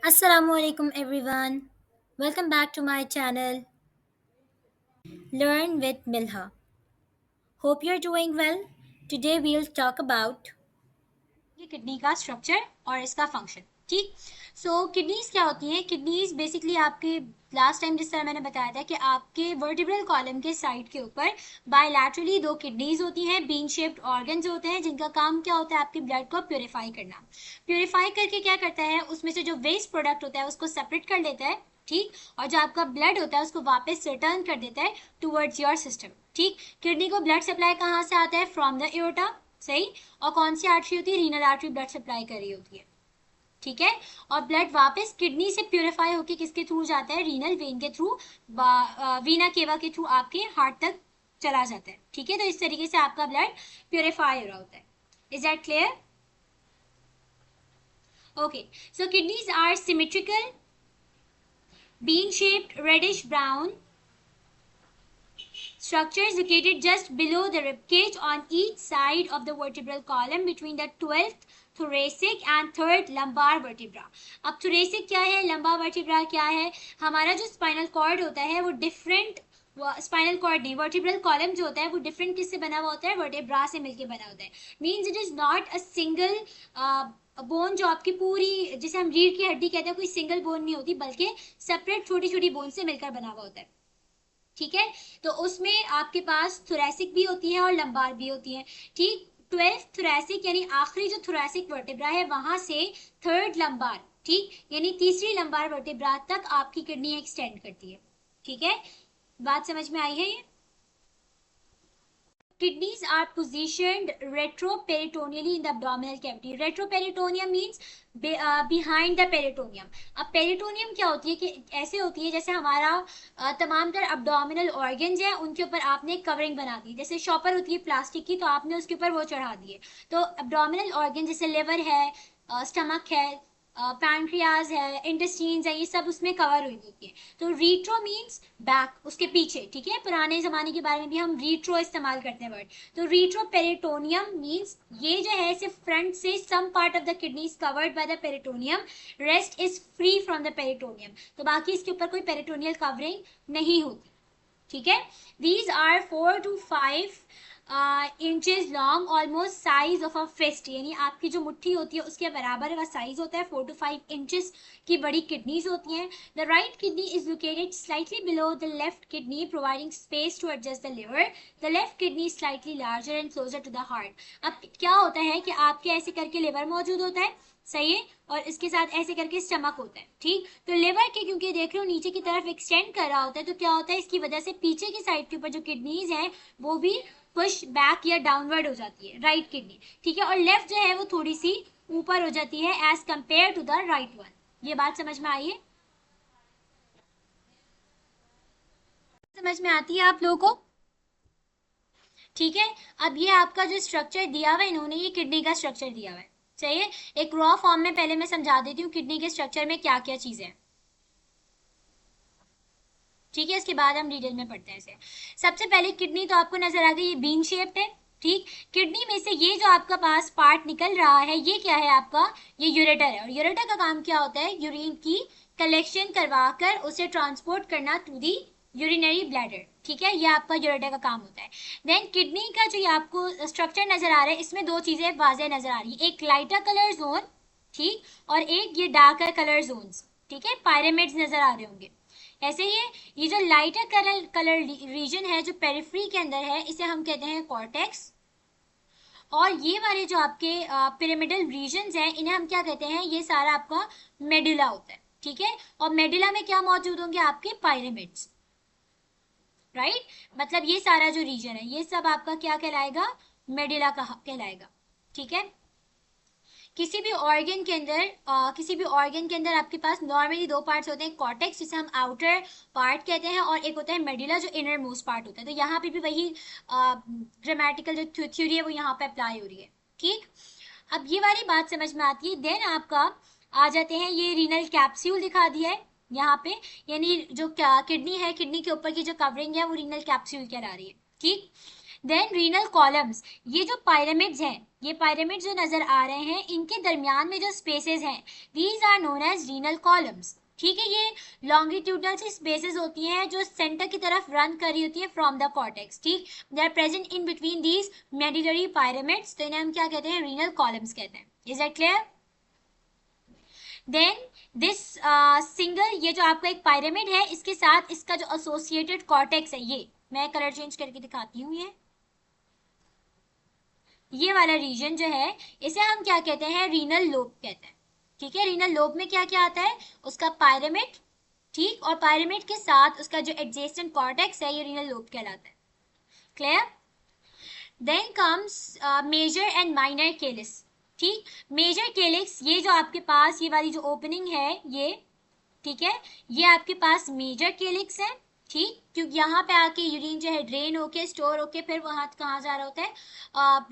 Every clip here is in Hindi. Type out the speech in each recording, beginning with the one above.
Assalamualaikum everyone. Welcome back to my channel Learn with Milha. Hope you're doing well. Today we'll talk about ये किडनी का स्ट्रक्चर और इसका फंक्शन। ठीक। सो किडनीज क्या होती हैं? किडनीज बेसिकली आपके लास्ट टाइम जिस तरह मैंने बताया था कि आपके वर्टिब्रल कॉलम के साइड के ऊपर बायलैटरली दो किडनीज होती हैं, बीन शेप्ड ऑर्गन्स होते हैं जिनका काम क्या होता है? आपकी ब्लड को प्योरीफाई करना। प्योरीफाई करके क्या करता है? उसमें से जो वेस्ट प्रोडक्ट होता है उसको सेपरेट कर लेता है। ठीक। और जो आपका ब्लड होता है उसको वापस रिटर्न कर देता है टूवर्ड्स योर सिस्टम। ठीक। किडनी को ब्लड सप्लाई कहाँ से आता है? From the aorta. सही। और कौन सी आर्टरी होती है? रीनल आर्टरी ब्लड सप्लाई कर रही होती है। ठीक है। और ब्लड वापस किडनी से प्यूरिफाई होकर किसके थ्रू जाता है? रीनल वेन के थ्रू, वीना केवा के थ्रू आपके हार्ट तक चला जाता है। ठीक है। तो इस तरीके से आपका ब्लड प्यूरिफाई हो रहा होता है। Is that clear? Okay. So kidneys are symmetrical, bean shaped, reddish brown structures located just below the ribcage on each side of the vertebral column between the 12th thoracic and third lumbar vertebra. अब thoracic क्या है, lumbar vertebra क्या है? हमारा जो spinal cord होता है वो different, स्पाइनल कॉर्ड नहीं, वर्टिब्रल कॉलम जो होता है वो डिफरेंट किससे बना हुआ होता है? वर्टेब्रा से मिलके बना होता है। Means it is not a single bone जो आपकी पूरी, जिसे हम रीढ़ की हड्डी कहते हैं, कोई सिंगल बोन नहीं होती बल्कि सेपरेट छोटी छोटी बोन से मिलकर बना हुआ होता है। ठीक है। तो उसमें आपके पास थोरैसिक भी होती है और लंबार भी होती है। ठीक। 12th थोरैसिक यानी आखिरी जो थोरैसिक वर्टेब्रा है वहां से थर्ड लंबार, ठीक, यानी तीसरी लंबार वर्टेब्रा तक आपकी किडनी एक्सटेंड करती है। ठीक है। बात समझ में आई है ये? Kidneys are positioned retroperitoneally in the abdominal cavity. Retroperitoneum means behind the peritoneum. अब पेरिटोनियम क्या होती है कि ऐसे होती है जैसे हमारा तमाम तर abdominal organs है उनके ऊपर आपने कवरिंग बना दी, जैसे शॉपर होती है प्लास्टिक की, तो आपने उसके ऊपर वो चढ़ा दी है। तो abdominal organ जैसे लिवर है, स्टमक है, पैनक्रियाज है, इंटेस्टीन्स है, ये सब उसमें कवर हुई होती है। तो रीट्रो मीन्स बैक, उसके पीछे। ठीक है। पुराने जमाने के बारे में भी हम रीट्रो इस्तेमाल करते हैं वर्ड। तो रीट्रो पेरिटोनियम मीन्स ये जो है सिर्फ फ्रंट से some part of the kidney is covered by the peritoneum, rest is free from the peritoneum. तो बाकी इसके ऊपर कोई पेरिटोनियल कवरिंग नहीं होती। ठीक है। These are 4 to 5 inches long, almost size of a fist, यानी आपकी जो मुट्ठी होती है उसके बराबर का साइज होता है। 4 to 5 इंचेस की बड़ी किडनीज होती हैं। The right kidney is located slightly below the left kidney, providing space to adjust the liver. The left kidney slightly larger and closer to the heart. अब क्या होता है कि आपके ऐसे करके लिवर मौजूद होता है, सही है, और इसके साथ ऐसे करके स्टमक होता है। ठीक। तो लिवर के क्योंकि देख रहे हो नीचे की तरफ एक्सटेंड कर रहा होता है, तो क्या होता है इसकी वजह से पीछे की साइड के ऊपर जो किडनीज है वो भी पुश बैक या डाउनवर्ड हो जाती है, राइट किडनी। ठीक है। और लेफ्ट जो है वो थोड़ी सी ऊपर हो जाती है as compare to the right one. ये बात समझ में आई है? समझ में आती है आप लोगों को? ठीक है। अब ये आपका जो स्ट्रक्चर दिया हुआ है, इन्होंने ये किडनी का स्ट्रक्चर दिया हुआ है। चाहिए एक रॉ फॉर्म में पहले मैं समझा देती हूँ किडनी के स्ट्रक्चर में क्या क्या चीजें हैं। ठीक है। इसके बाद हम डिटेल में पढ़ते हैं इसे। सबसे पहले किडनी तो आपको नजर आ गई, ये बीन शेप्ड है। ठीक। किडनी में से ये जो आपका पास पार्ट निकल रहा है ये क्या है आपका? ये यूरेटर है। और यूरेटर का काम क्या होता है? यूरिन की कलेक्शन करवा कर उसे ट्रांसपोर्ट करना टू दी यूरिनरी ब्लैडर। ठीक है। ये आपका यूरेटर का काम होता है। देन किडनी का जो ये आपको स्ट्रक्चर नजर आ रहा है इसमें दो चीजें वाजे नजर आ रही है, एक लाइटर कलर जोन, ठीक, और एक ये डार्कर कलर जोन। ठीक है। पायरेमिड्स नजर आ रहे होंगे। ऐसे ही ये जो लाइटर कलर कलर रीजन है जो पेरिफ्री के अंदर है इसे हम कहते हैं कॉर्टेक्स। और ये वाले जो आपके पिरामिडल रीजन हैं इन्हें हम क्या कहते हैं? ये सारा आपका मेडुला होता है। ठीक है। और मेडुला में क्या मौजूद होंगे? आपके पायरेमिड्स, राइट। मतलब ये सारा जो रीजन है ये सब आपका क्या कहलाएगा? मेडुला का कहलाएगा। ठीक है। किसी भी ऑर्गन के अंदर आपके पास नॉर्मली दो पार्ट्स होते हैं, कॉर्टेक्स जिसे हम आउटर पार्ट कहते हैं और एक होता है मेडुला जो इनर मोस्ट पार्ट होता है। तो यहाँ पे भी वही ग्रामेटिकल जो थ्योरी है वो यहाँ पे अप्लाई हो रही है। ठीक। अब ये वाली बात समझ में आती है। देन आपका आ जाते हैं, ये रीनल कैप्सूल दिखा दिया है यहाँ पे, यानी जो किडनी है, किडनी के ऊपर की जो कवरिंग है वो रीनल कैप्सूल कहला रही है। ठीक। देन रीनल कॉलम्स, ये जो पायरामिड्स हैं, ये पिरामिड जो नजर आ रहे हैं, इनके दरमियान में जो स्पेसेस हैं, these are known as renal columns. ठीक है, ये लॉन्गिट्यूडनल सी स्पेसेस होती हैं जो सेंटर की तरफ रन कर रही होती है फ्रॉम द कॉर्टेक्स। ठीक, they are present in between these medullary pyramids, तो इन्हें हम क्या कहते हैं, रीनल कॉलम्स कहते हैं। Is that clear? Then this single, ये जो आपका एक पिरामिड है, इसके साथ इसका जो एसोसिएटेड कॉर्टेक्स है, ये मैं कलर चेंज करके दिखाती हूँ, ये वाला रीजन जो है, इसे हम क्या कहते हैं, रीनल लोब कहते हैं। ठीक है, रीनल लोब में क्या क्या आता है, उसका पायरामिड, ठीक, और पायरामिड के साथ उसका जो एडजेसेंट कॉर्टेक्स है, ये रीनल लोब कहलाता है। Clear? Then comes major and minor calyces. ठीक, मेजर केलिक्स, ये जो आपके पास ये वाली जो ओपनिंग है, ये, ठीक है, ये आपके पास मेजर केलिक्स है। ठीक, क्योंकि यहाँ पे आके यूरिन जो है ड्रेन होके स्टोर होके फिर वहां कहाँ जा रहा होता है,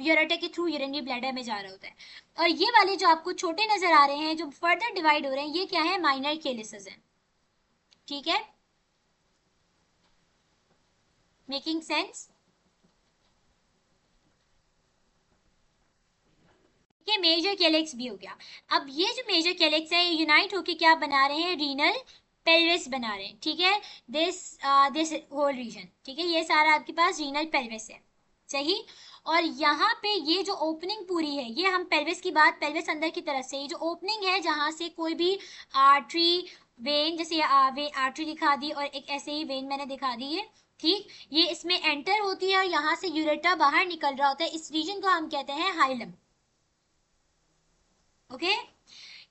यूरेटर के थ्रू यूरिनरी ब्लैडर में जा रहा होता है। और ये वाले जो आपको छोटे नजर आ रहे हैं, जो फर्दर डिवाइड हो रहे हैं, ये क्या है, माइनर केलिसेस हैं। ठीक है, मेकिंग सेंस? ये मेजर केलिक्स भी हो गया। अब ये जो मेजर केलिक्स है, ये यूनाइट होके क्या बना रहे हैं, रीनल पेल्विस बना रहे हैं। ठीक है, दिस दिस होल रीजन, ठीक है, ये सारा आपके पास रीनल पेल्विस है। सही, और यहाँ पे ये जो ओपनिंग पूरी है, ये हम पेल्विस की बात, पेल्विस अंदर की तरफ से, ये जो ओपनिंग है जहाँ से कोई भी आर्टरी, वेन, जैसे वे आर्टरी दिखा दी और एक ऐसे ही वेन मैंने दिखा दी है। ठीक, ये इसमें एंटर होती है और यहाँ से यूरेटा बाहर निकल रहा होता है, इस रीजन को हम कहते हैं हाइलम। ओके,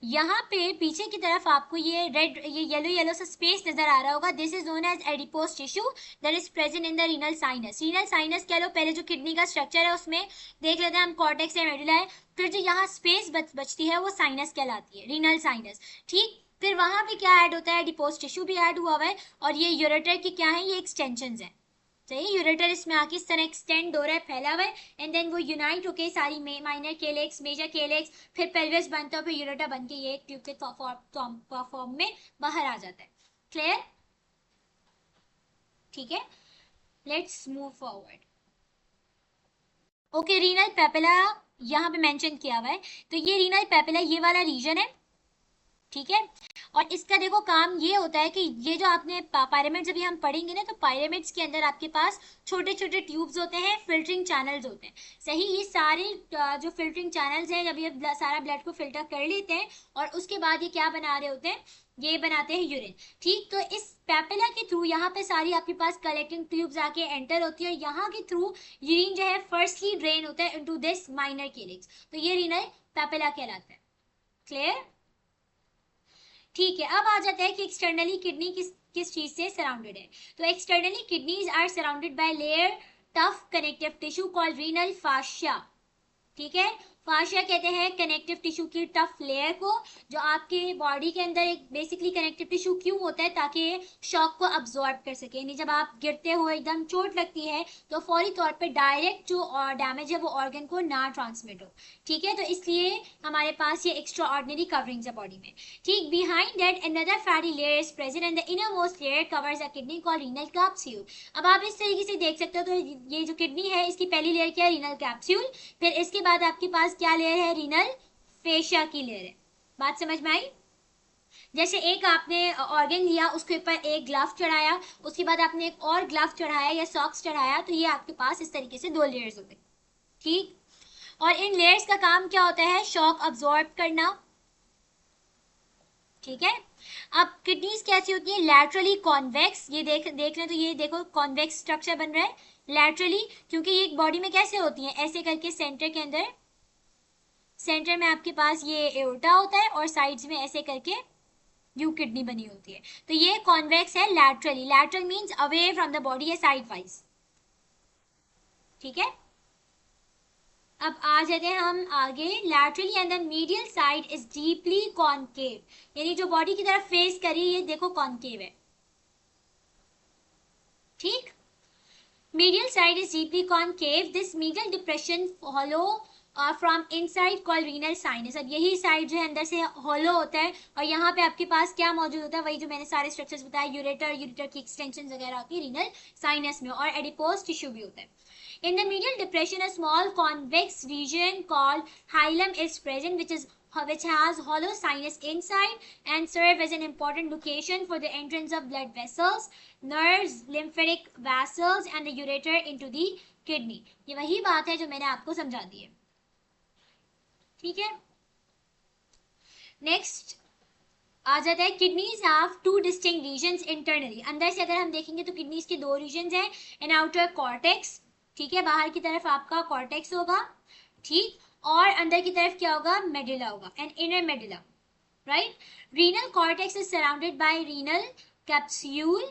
यहाँ पे पीछे की तरफ आपको ये रेड, ये येलो येलो सा स्पेस नजर आ रहा होगा, this is known as adipose tissue that is present in the renal sinus. Renal sinus कह लो, पहले जो किडनी का स्ट्रक्चर है उसमें देख लेते हैं हम, कॉर्टेक्स है, मेडुला है, फिर जो यहाँ स्पेस बचती है वो साइनस कहलाती है, रीनल साइनस। ठीक, फिर वहां पे क्या ऐड होता है, एडिपोज टिश्यू भी ऐड हुआ हुआ है, और ये यूरेटर की क्या है, ये एक्सटेंशन है। सही, यूरेटर इसमें आके इस तरह एक्सटेंड हो रहा है, फैला हुआ है, एंड देन वो यूनाइट होके सारी माइनर केलेक्स, मेजर केलेक्स, फिर पेल्विस बनता है, फिर यूरेटर बन के ये एक ट्यूब के फॉर्म में बाहर आ जाता है। क्लियर? ठीक है, let's move forward. Okay, renal papilla यहाँ पे मेंशन किया हुआ है, तो ये रीनल पेपिला ये वाला रीजन है। ठीक है, और इसका देखो काम ये होता है कि ये जो आपने पायरामिड्स अभी हम पढ़ेंगे ना, तो पायरामिड्स के अंदर आपके पास छोटे छोटे ट्यूब्स होते हैं, फिल्टरिंग चैनल्स होते हैं। सही, ये सारे जो फिल्टरिंग चैनल्स हैं, जब ये सारा ब्लड को फिल्टर कर लेते हैं और उसके बाद ये क्या बना रहे होते हैं, ये बनाते हैं यूरिन। ठीक, तो इस पेपिला के थ्रू यहाँ पे सारी आपके पास कलेक्टिंग ट्यूब्स आके एंटर होती है, और यहाँ के थ्रू यूरिन जो है फर्स्टली ड्रेन होता है इनटू दिस माइनर केलिक्स, तो ये रीनल पेपिला कहलाता है। क्लियर? ठीक है, अब आ जाता है कि एक्सटर्नली किडनी किस किस चीज से सराउंडेड है। तो externally kidneys are surrounded by layer tough connective tissue called renal fascia. ठीक है, फाशिया कहते हैं कनेक्टिव टिश्यू की टफ लेयर को, जो आपके बॉडी के अंदर एक बेसिकली कनेक्टिव टिश्यू क्यों होता है, ताकि शॉक को अब्सॉर्ब कर सके, यानी जब आप गिरते हो एकदम चोट लगती है तो फौरी तौर पे डायरेक्ट जो डैमेज है वो ऑर्गन को ना ट्रांसमिट हो। ठीक है, तो इसलिए हमारे पास ये एक्स्ट्रा ऑर्डिनरी कवरिंग्स है बॉडी में। ठीक, behind that another fatty layer is present and the inner most layer covers a kidney called renal capsule. अब आप इस तरीके से देख सकते हो, तो ये जो किडनी है, इसकी पहली लेयर क्या है, रीनल कैप्सूल, फिर इसके बाद आपके पास क्या लेयर है, रीनल फेशिया की लेयर है। बात समझ में आई? जैसे एक आपने ऑर्गन लिया, उसके ऊपर एक ग्लव चढ़ाया, उसके बाद आपने एक और ग्लव चढ़ाया या सॉक्स चढ़ाया, तो ये आपके पास इस तरीके से दो लेयर्स हो गए। ठीक, और इन लेयर्स का काम क्या होता है, शॉक अब्सॉर्ब करना। ठीक है, अब किडनीज कैसी होती है, लैटरली कॉन्वेक्स, ये देख लें, तो ये देखो कॉन्वेक्स स्ट्रक्चर बन रहा है लैटरली, क्योंकि ये बॉडी में कैसे होती है, ऐसे करके सेंटर के अंदर, सेंटर में आपके पास ये एओर्टा होता है और साइड्स में ऐसे करके यू किडनी बनी होती है, तो ये कॉन्वेक्स है laterally. Lateral means away from the body या साइड वाइज। ठीक है, अब आ जाते हैं हम आगे, laterally and the medial side is deeply concave, यानी जो बॉडी की तरफ फेस करी, ये देखो कॉनकेव है। ठीक, medial side is deeply concave, this medial depression from inside called renal sinus. अब यही साइड जो है अंदर से हॉलो होता है, और यहाँ पे आपके पास क्या मौजूद होता है, वही जो मैंने सारे स्ट्रक्चर्स बताए, यूरेटर, यूरेटर की एक्सटेंशन वगैरह होती है रीनल साइनस में, और एडिपोज टिश्यू भी होता है। In the medial depression, a small convex region called hilum is present, which has hollow sinus inside and serve as an important location for the entrance of blood vessels, nerves, lymphatic vessels, and the ureter into the kidney. ये वही बात है जो मैंने आपको समझा दी है, ठीक है। नेक्स्ट आ जाता है, kidneys have two distinct regions internally. अंदर से अगर हम देखेंगे तो किडनीज के दो रीजन्स हैं, एन आउटर कॉर्टेक्स, ठीक है, बाहर की तरफ आपका कॉर्टेक्स होगा, ठीक, और अंदर की तरफ क्या होगा, मेडुला होगा, an inner medulla, right. Renal cortex is surrounded by renal capsule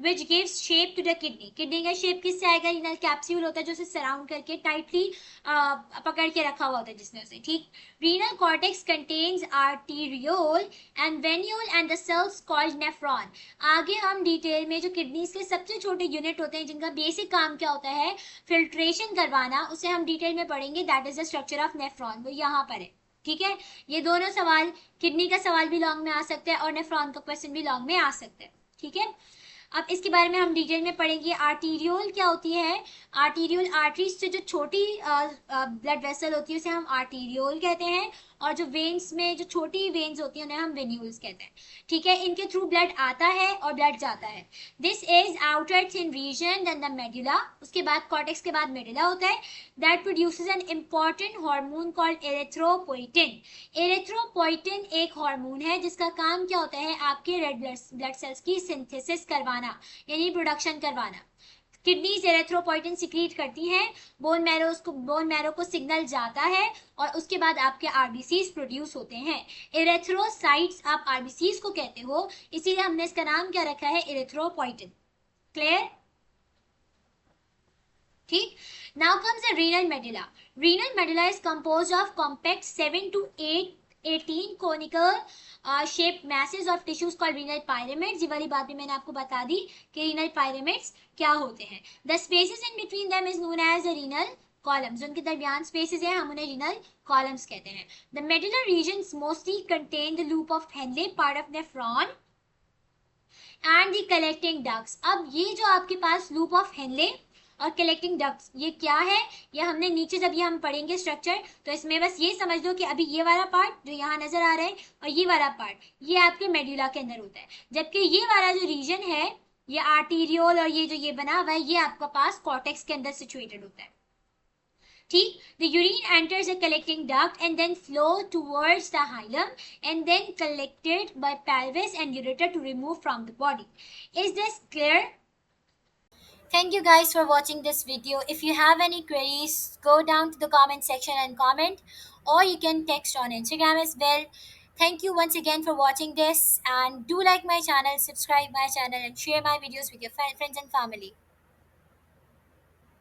which gives shape to the kidney. Kidney का शेप किससे आएगा, रीनल कैप्सूल होता है जो उसे सराउंड करके टाइटली पकड़ के रखा हुआ होता है जिसने उसे, ठीक। Renal cortex contains arteriole and venule and the cells called nephron. आगे हम डिटेल में जो किडनीज के सबसे छोटे यूनिट होते हैं जिनका बेसिक काम क्या होता है, फिल्ट्रेशन करवाना, उसे हम डिटेल में पढ़ेंगे, that is the structure of nephron, वो यहाँ पर है, ठीक है। ये दोनों सवाल, किडनी का सवाल भी लॉन्ग में आ सकता है और नेफ्रॉन का क्वेश्चन भी लॉन्ग में आ सकता है, ठीक है। अब इसके बारे में हम डिटेल में पढ़ेंगे। आर्टीरियोल क्या होती है, आर्टीरियोल आर्टरीज से जो छोटी ब्लड वेसल होती है उसे हम आर्टीरियोल कहते हैं, और जो वेन्स में जो छोटी वेन्स होती है उन्हें हम वेन्यूल्स कहते हैं, ठीक है। इनके थ्रू ब्लड आता है और ब्लड जाता है। This is outer thin region then the medulla, उसके बाद कॉर्टेक्स के बाद मेडुला होता है, that produces an important hormone called erythropoietin. Erythropoietin एक हार्मोन है जिसका काम क्या होता है, आपके रेड ब्लड सेल्स की सिंथेसिस करवाना, यानी प्रोडक्शन करवाना। किडनीज एरिथ्रोपोइटिन सिक्रीट करती हैं, बोन मैरो को सिग्नल जाता है, और उसके बाद आपके आरबीसीज प्रोड्यूस होते हैं। एरिथ्रोसाइट्स आप आरबीसीज को कहते हो, इसीलिए हमने इसका नाम क्या रखा है, एरिथ्रोपोइटिन। क्लियर, ठीक। Now comes the renal medulla. Renal medulla is composed of compact 7 to 18 conical shaped masses of tissues called renal pyramids। ये वाली बात भी मैंने आपको बता दी कि renal pyramids क्या होते हैं। The spaces in between them is known as the renal columns। उनके दरमियान स्पेसेस हैं, हम उन्हें renal columns कहते हैं। The medullary regions mostly contain the loop of Henle, part of nephron, and the collecting ducts। अब ये जो आपके पास loop of Henle और कलेक्टिंग डक्ट्स, ये क्या है, ये हमने नीचे जब ये हम पढ़ेंगे स्ट्रक्चर, तो इसमें बस ये समझ लो कि अभी ये वाला पार्ट जो यहाँ नजर आ रहा है और ये वाला पार्ट ये आपके मेडुला के अंदर होता है, जबकि ये वाला जो रीजन है, ये आर्टीरियोल और ये जो ये बना हुआ है, ये आपका पास कॉर्टेक्स के अंदर सिचुएटेड होता है, ठीक। The urine enters a collecting duct and then flow towards the hilum and then collected by pelvis and ureter to remove from the body. Is this clear? Thank you guys for watching this video. If you have any queries, go down to the comment section and comment, or you can text on Instagram as well. Thank you once again for watching this, and do like my channel, subscribe my channel, and share my videos with your friends and family.